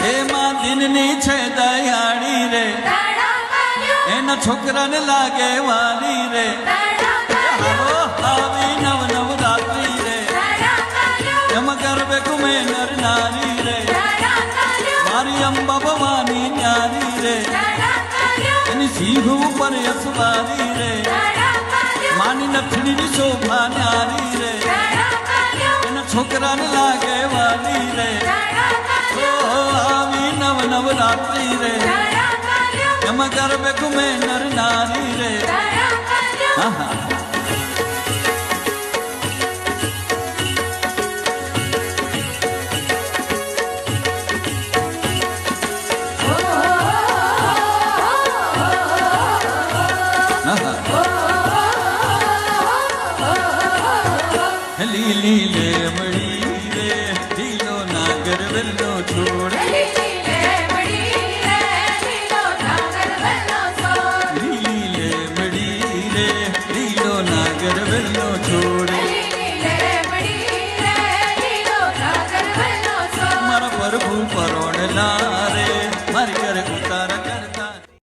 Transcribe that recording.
એમાં દિનની છે દયાળી રે એના છોકરાને લાગે વાલી રે હાલો આવી નવ નવરાત્રી રે એમાં ગરબે ઘૂમે નર નારી રે મારી અંબા ભવાની ન્યારી રે એની સિંહ ઉપર અસવારી રે માની નથડીની શોભા ન્યારી રે એના છોકરાને લાગે વાલી રે આવી નવ નવરાત્રી રે એમાં ગરબે ઘૂમે નર નારી રે લીલી લેમડી રે ઢીલો નાગર વેલો છોડ